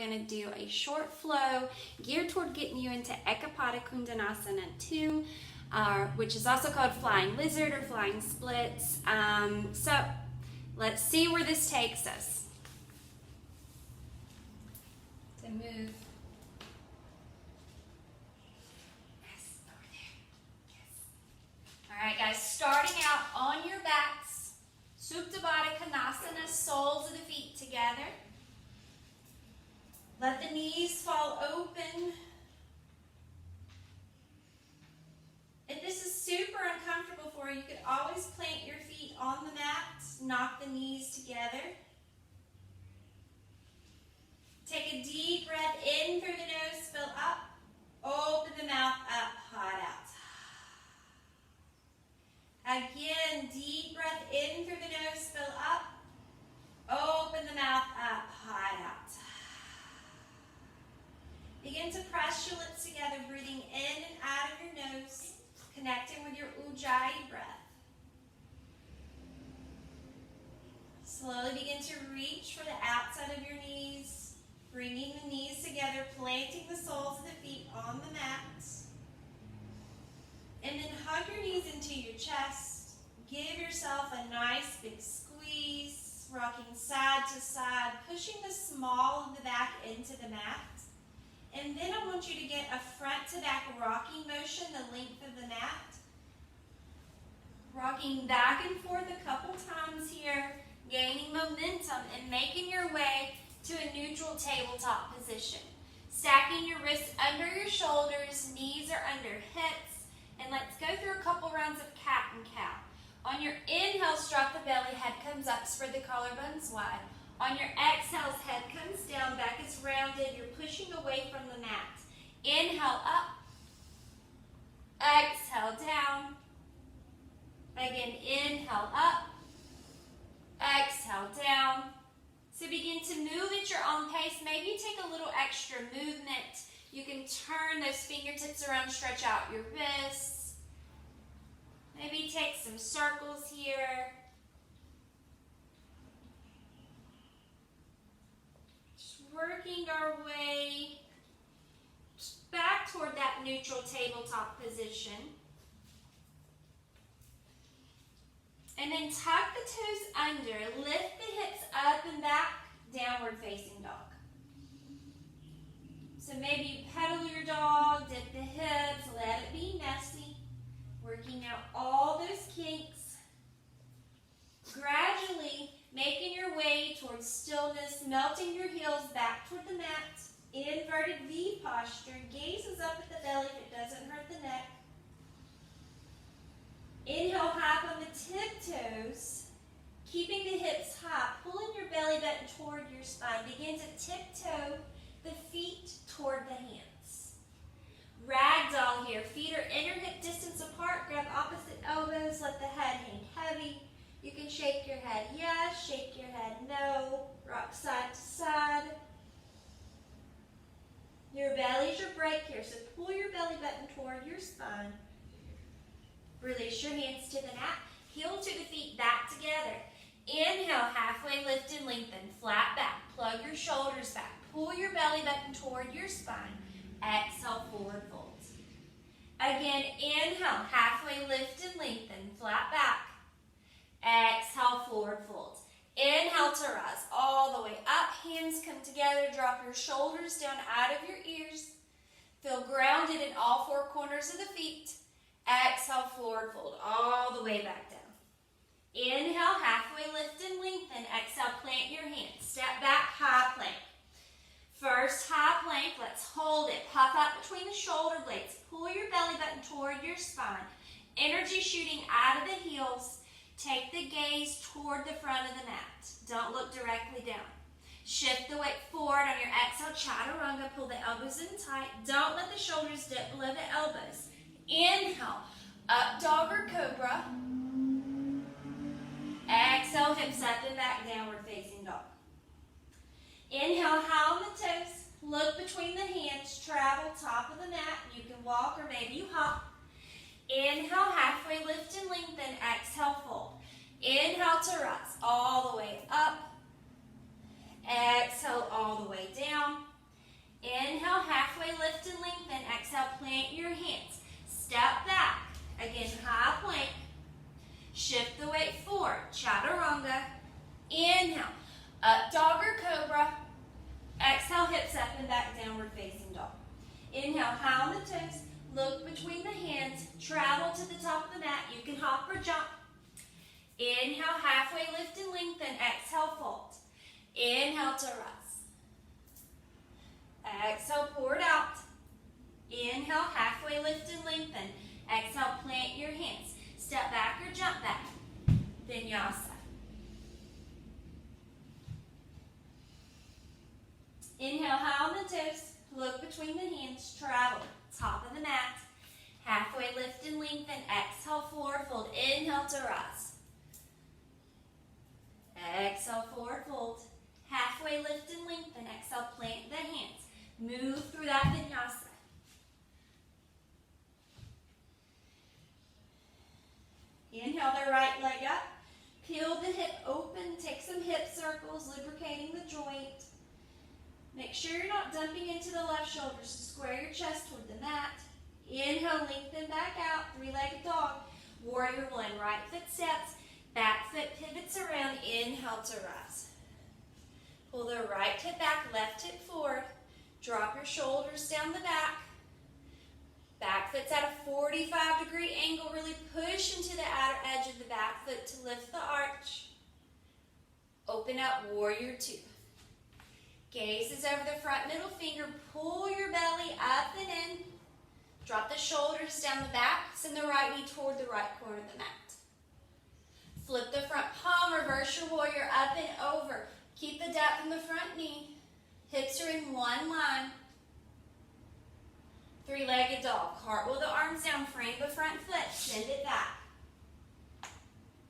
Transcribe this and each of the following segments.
going to do a short flow geared toward getting you into Eka Pada II, which is also called flying lizard or flying splits. So let's see where this takes us. To move. Yes, over there. Yes. All right, guys, starting out on your backs, Supta Baddha Konasana, soles of the feet together. Let the knees fall open. If this is super uncomfortable for you, you could always plant your feet on the mat, knock the knees together. Take a deep breath in through the nose, fill up. Open the mouth up, hot out. Again, deep breath in through the nose, fill up. Open the mouth up, hot out. Begin to press your lips together, breathing in and out of your nose, connecting with your Ujjayi breath. Slowly begin to reach for the outside of your knees, bringing the knees together, planting the soles of the feet on the mat. And then hug your knees into your chest. Give yourself a nice big squeeze, rocking side to side, pushing the small of the back into the mat. And then I want you to get a front to back rocking motion, the length of the mat. Rocking back and forth a couple times here, gaining momentum and making your way to a neutral tabletop position. Stacking your wrists under your shoulders, knees are under hips, and let's go through a couple rounds of cat and cow. On your inhale, stroke the belly, head comes up, spread the collarbones wide. On your exhales, head comes down, back is rounded, you're pushing away from the mat. Inhale up, exhale down. Again, inhale up, exhale down. So begin to move at your own pace. Maybe take a little extra movement. You can turn those fingertips around, stretch out your wrists. Maybe take some circles here. Working our way back toward that neutral tabletop position. And then tuck the toes under, lift the hips up and back, downward facing dog. So maybe you pedal your dog, dip the hips, let it be messy. Working out all those kinks. Gradually making your way towards stillness, melting your heels back toward the mat, inverted V posture, gazes up at the belly if it doesn't hurt the neck. Inhale, hop on the tiptoes, keeping the hips high, pulling your belly button toward your spine. Begin to tiptoe the feet toward the hands. Ragdoll here, feet are inner hip distance apart, grab opposite elbows, let the head hang heavy. You can shake your head yes, shake your head no, rock side to side. Your belly's your brake here, so pull your belly button toward your spine. Release your hands to the mat, heel to the feet back together. Inhale, halfway lift and lengthen, flat back, plug your shoulders back, pull your belly button toward your spine. Exhale, forward fold. Again, inhale, halfway lift and lengthen, flat back. Exhale, forward fold. Inhale to rise all the way up. Hands come together. Drop your shoulders down out of your ears. Feel grounded in all four corners of the feet. Exhale, forward fold all the way back down. Inhale, halfway lift and lengthen. Exhale, plant your hands. Step back, high plank. First high plank, let's hold it. Puff up between the shoulder blades. Pull your belly button toward your spine. Energy shooting out of the heels. Take the gaze toward the front of the mat. Don't look directly down. Shift the weight forward on your exhale, chaturanga. Pull the elbows in tight. Don't let the shoulders dip below the elbows. Inhale, up dog or cobra. Exhale, hips up and back, downward facing dog. Inhale, high on the toes. Look between the hands. Travel top of the mat. You can walk or maybe you hop. Inhale, halfway lift and lengthen. Exhale, fold. Inhale to rise all the way up. Exhale all the way down. downward facing dog. Inhale, high on the toes. Look between the hands. Travel to the top of the mat. You can hop or jump. Inhale, halfway lift and lengthen. Exhale, fold. Inhale to rise. Exhale, pour it out. Inhale, halfway lift and lengthen. Exhale, plant your hands. Step back or jump back. Vinyasa. Inhale, high on the toes. Look between the hands. Travel. Top of the mat. Halfway lift and lengthen. Exhale, forward fold. Inhale to rise. Exhale, forward fold. Halfway lift and lengthen. Exhale, plant the hands. Move through that vinyasa. Inhale the right leg up. Peel the hip open. Take some hip circles, lubricating the joint. Make sure you're not dumping into the left shoulder, so square your chest toward the mat. Inhale, lengthen back out, three-legged dog. Warrior one, right foot steps, back foot pivots around, inhale to rise. Pull the right hip back, left hip forward. Drop your shoulders down the back. Back foot's at a 45-degree angle. Really push into the outer edge of the back foot to lift the arch. Open up, warrior two. Gaze is over the front middle finger. Pull your belly up and in. Drop the shoulders down the back. Send the right knee toward the right corner of the mat. Flip the front palm. Reverse your warrior up and over. Keep the depth in the front knee. Hips are in one line. Three-legged dog. Cartwheel the arms down. Frame the front foot. Send it back.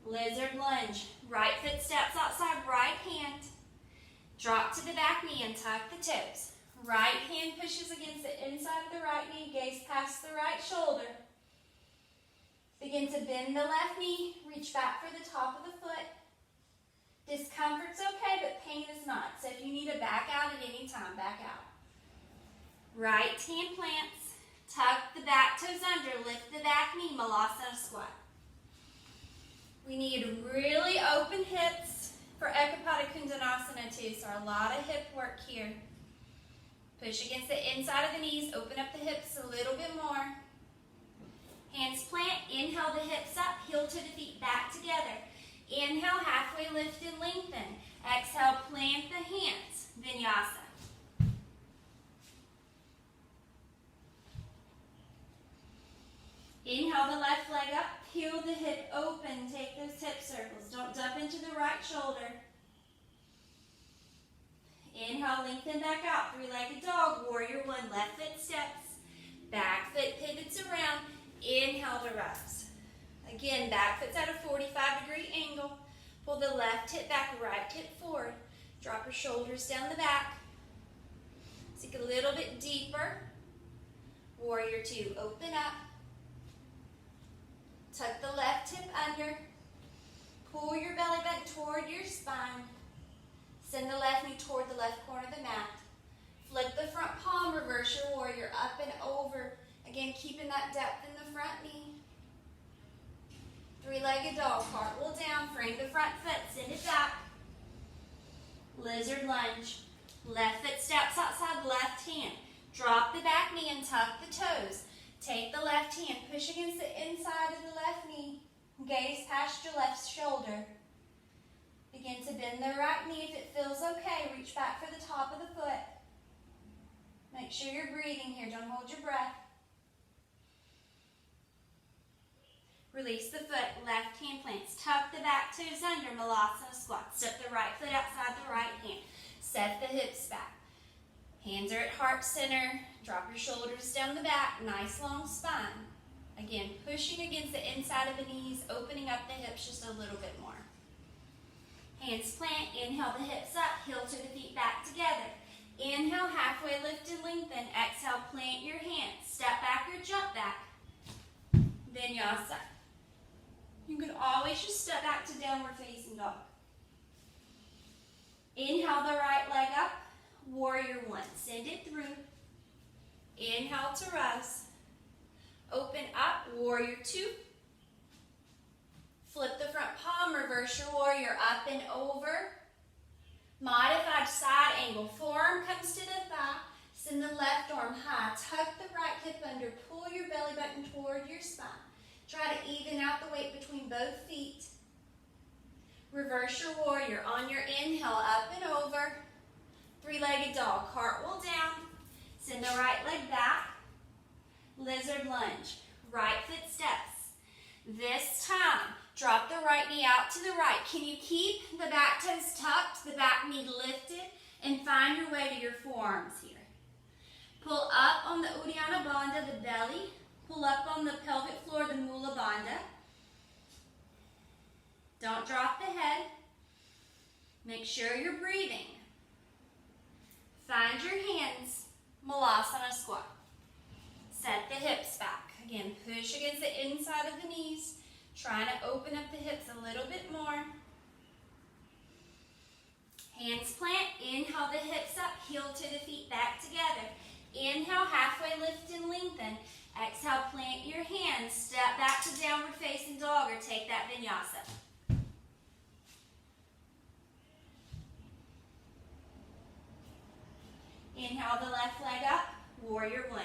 Lizard lunge. Right foot steps outside. Right hand. Drop to the back knee and tuck the toes. Right hand pushes against the inside of the right knee. Gaze past the right shoulder. Begin to bend the left knee. Reach back for the top of the foot. Discomfort's okay, but pain is not. So if you need to back out at any time, back out. Right hand plants. Tuck the back toes under. Lift the back knee. Malasana squat. We need really open hips for Eka Pada II, so a lot of hip work here. Push against the inside of the knees, open up the hips a little bit more. Hands plant, inhale the hips up, heel to the feet back together. Inhale, halfway lift and lengthen. Exhale, plant the hands, vinyasa. Inhale the left leg up, peel the hip open, take those hip circles. Don't dump into the right shoulder. Inhale, lengthen back out, three-legged dog, warrior one, left foot steps, back foot pivots around, inhale to rise. Again, back foot's at a 45-degree angle. Pull the left hip back, right hip forward. Drop your shoulders down the back. Sink a little bit deeper. Warrior two, open up. Tuck the left hip under. Pull your belly button toward your spine. Send the left knee toward the left corner of the mat. Flip the front palm, reverse your warrior up and over. Again, keeping that depth in the front knee. Three-legged dog, cartwheel down, frame the front foot, send it back. Lizard lunge. Left foot steps outside, left hand. Drop the back knee and tuck the toes. Take the left hand, push against the inside of the left knee. Gaze past your left shoulder. Begin to bend the right knee if it feels okay. Reach back for the top of the foot. Make sure you're breathing here. Don't hold your breath. Release the foot. Left hand plants. Tuck the back toes under. Malasana squat. Step the right foot outside the right hand. Set the hips back. Hands are at heart center. Drop your shoulders down the back. Nice long spine. Again, pushing against the inside of the knees, opening up the hips just a little bit more. Hands plant. Inhale the hips up. Heel to the feet back together. Inhale, halfway lift and lengthen. Exhale, plant your hands. Step back or jump back. Vinyasa. You can always just step back to downward facing dog. Inhale the right leg up. Warrior one. Send it through. Inhale to rise. Open up. Warrior two. Flip the front palm. Reverse your warrior up and over. Modified side angle. Forearm comes to the thigh. Send the left arm high. Tuck the right hip under. Pull your belly button toward your spine. Try to even out the weight between both feet. Reverse your warrior. On your inhale, up and over. Three-legged dog. Cartwheel down. Send the right leg back. Lizard lunge. Right foot steps. This time, drop the right knee out to the right. Can you keep the back toes tucked, the back knee lifted, and find your way to your forearms here? Pull up on the Uddiyana Bandha, the belly. Pull up on the pelvic floor, the Mula Bandha. Don't drop the head. Make sure you're breathing. Find your hands, Malasana squat. Set the hips back. Again, push against the inside of the knees. Trying to open up the hips a little bit more. Hands plant. Inhale the hips up. Heel to the feet back together. Inhale, halfway lift and lengthen. Exhale, plant your hands. Step back to downward facing dog or take that vinyasa. Inhale the left leg up. Warrior one.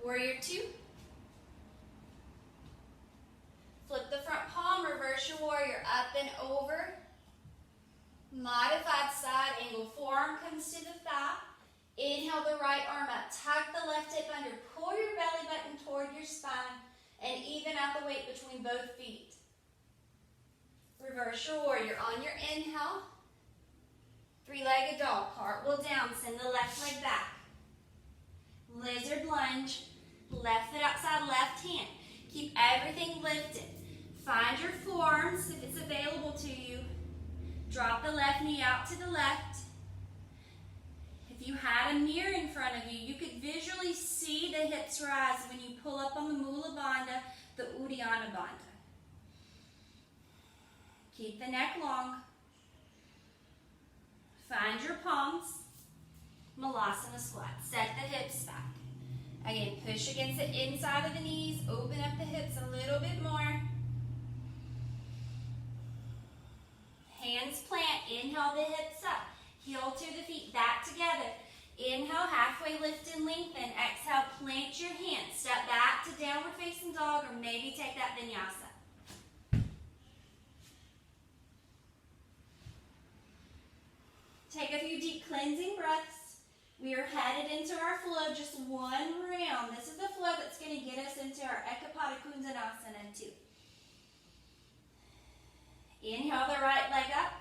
Warrior two. Flip the front palm, reverse your warrior up and over. Modified side angle. Forearm comes to the thigh. Inhale the right arm up. Tuck the left hip under. Pull your belly button toward your spine and even out the weight between both feet. Reverse your warrior. On your inhale, three-legged dog. Cartwheel down. Send the left leg back. Lizard lunge. Left foot outside, left hand. Keep everything lifted. Find your forearms if it's available to you. Drop the left knee out to the left. If you had a mirror in front of you, you could visually see the hips rise when you pull up on the Mula Bandha, the Uddiyana Bandha. Keep the neck long. Find your palms. Malasana squat. Set the hips back. Again, push against the inside of the knees. Open up the hips a little bit more. Hands plant. Inhale the hips up. Heel to the feet back together. Inhale, halfway lift and lengthen. Exhale, plant your hands. Step back to downward facing dog or maybe take that vinyasa. Take a few deep cleansing breaths. We are headed into our flow, just one round. This is the flow that's going to get us into our Eka Pada II. Inhale the right leg up.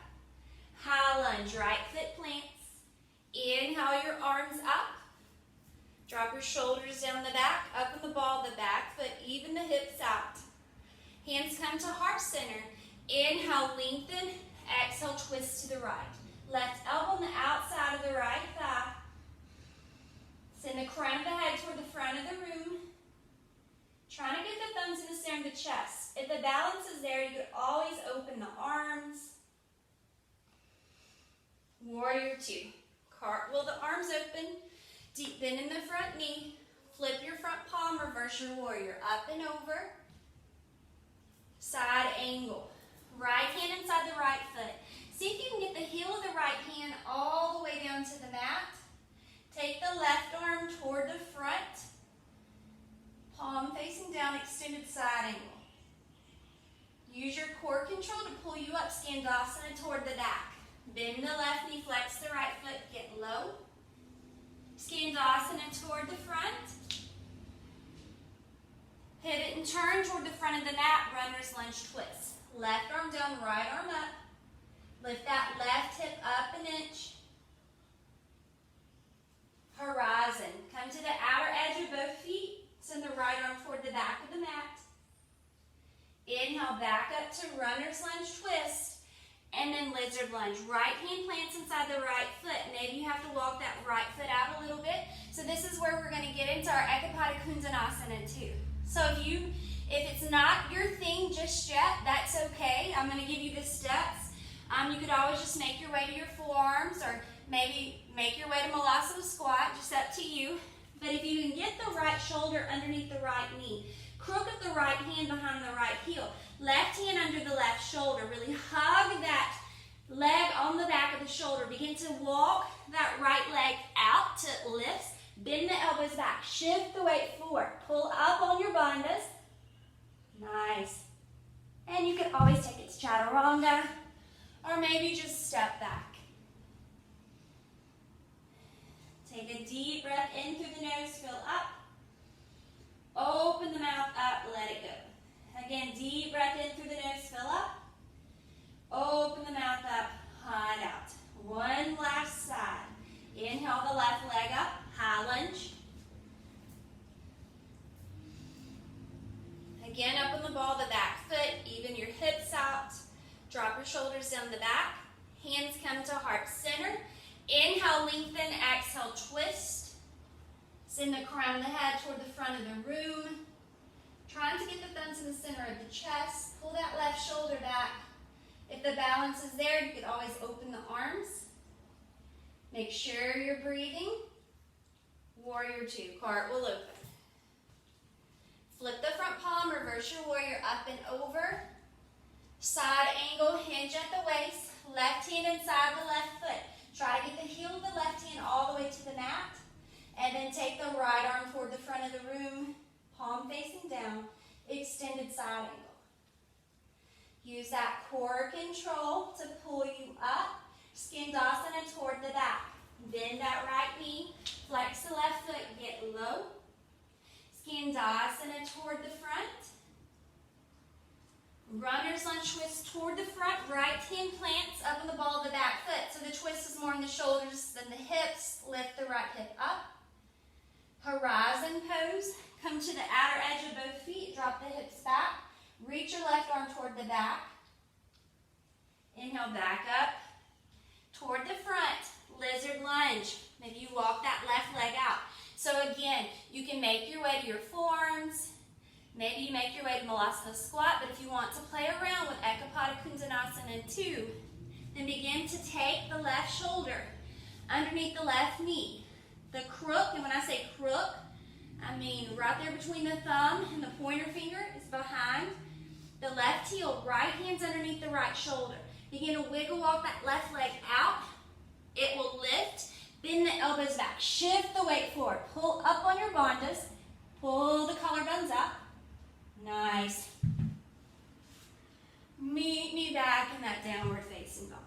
High lunge, right foot plants. Inhale your arms up. Drop your shoulders down the back, up in the ball of the back foot, even the hips out. Hands come to heart center. Inhale, lengthen. Exhale, twist to the right. Left elbow on the outside of the right thigh. Send the crown of the head toward the front of the room. Trying to get the thumbs in the center of the chest. If the balance is there, you could always open the arms. Warrior two. Cartwheel the arms open. Deep bend in the front knee. Flip your front palm, reverse your warrior. Up and over. Side angle. Right hand inside the right foot. See if you can get the heel of the right hand all the way down to the mat. Take the left arm toward the front. Palm facing down, extended side angle. Use your core control to pull you up, Skandasana toward the back. Bend the left knee, flex the right foot, get low. Skandasana toward the front. Pivot and turn toward the front of the mat, runner's lunge twist. Left arm down, right arm up. Lift that left hip up an inch. Horizon. Come to the outer edge of both feet. Send the right arm toward the back of the mat. Inhale, back up to runner's lunge twist. And then lizard lunge. Right hand plants inside the right foot. Maybe you have to walk that right foot out a little bit. So this is where we're going to get into our Eka Pada II. So if it's not your thing just yet, that's okay. I'm going to give you the steps. You could always just make your way to your forearms or maybe make your way to Malasana squat, just up to you. But if you can get the right shoulder underneath the right knee, crook up the right hand behind the right heel, left hand under the left shoulder, really hug that leg on the back of the to walk that right leg out till it lifts. Bend the elbows back. Shift the weight forward. Pull up on your bandhas. Nice. And you can always take it to chaturanga, or maybe just step back. Take a deep breath in through the nose, fill up. Open the mouth up, let it go. Again, deep breath in through the nose, fill up. Open the mouth up, high out. One last side. Inhale the left leg up, high lunge. Again, up on the ball of the back foot, even your hips out. Drop your shoulders down the back. Hands come to heart center. Inhale, lengthen. Exhale, twist. Send the crown of the head toward the front of the room. Trying to get the thumbs in the center of the chest. Pull that left shoulder back. If the balance is there, you could always open the arms. Make sure you're breathing. Warrior two, cartwheel open. Flip the front palm, reverse your warrior up and over. Side angle, hinge at the waist. Left hand inside the left foot. Try to get the heel of the left hand all the way to the mat. And then take the right arm toward the front of the room. Palm facing down. Extended side angle. Use that core control to pull you up. Skandasana toward the back. Bend that right knee. Flex the left foot. Get low. Skandasana toward the front. Runner's lunge twist toward the front. Right hand plants up on the ball of the back foot. So the twist is more in the shoulders than the hips. Lift the right hip up. Horizon pose. Come to the outer edge of both feet. Drop the hips back. Reach your left arm toward the back. Inhale, back up. Toward the front. Lizard lunge. Maybe you walk that left leg out. So again, you can make your way to your forearms. Maybe you make your way to Malasana squat, but if you want to play around with Eka Pada II, then begin to take the left shoulder underneath the left knee. The crook, and when I say crook, I mean right there between the thumb and the pointer finger is behind the left heel. Right hand's underneath the right shoulder. Begin to wiggle walk that left leg out. It will lift. Bend the elbows back. Shift the weight forward. Pull up on your bandhas. Pull the collarbones up. Nice. Meet me back in that downward facing dog.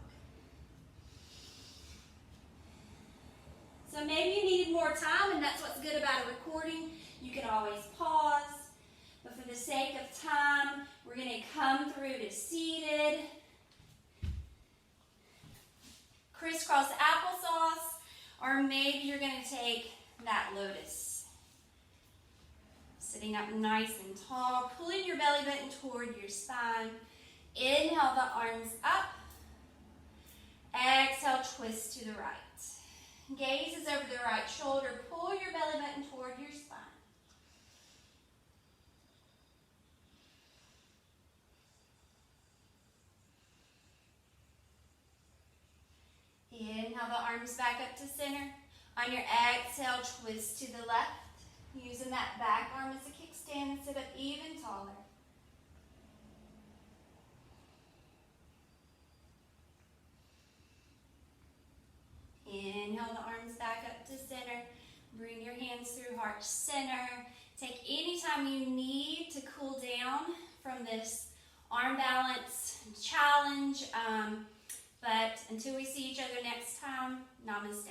So maybe you needed more time, and that's what's good about a recording. You can always pause. But for the sake of time, we're going to come through to seated. Crisscross applesauce. Or maybe you're going to take that lotus. Sitting up nice and tall. Pulling your belly button toward your spine. Inhale the arms up. Exhale, twist to the right. Gaze is over the right shoulder. Pull your belly button toward your spine. Inhale the arms back up to center. On your exhale, twist to the left. Using that back arm as a kickstand and sit up even taller. Inhale the arms back up to center. Bring your hands through heart center. Take any time you need to cool down from this arm balance challenge. But until we see each other next time, namaste.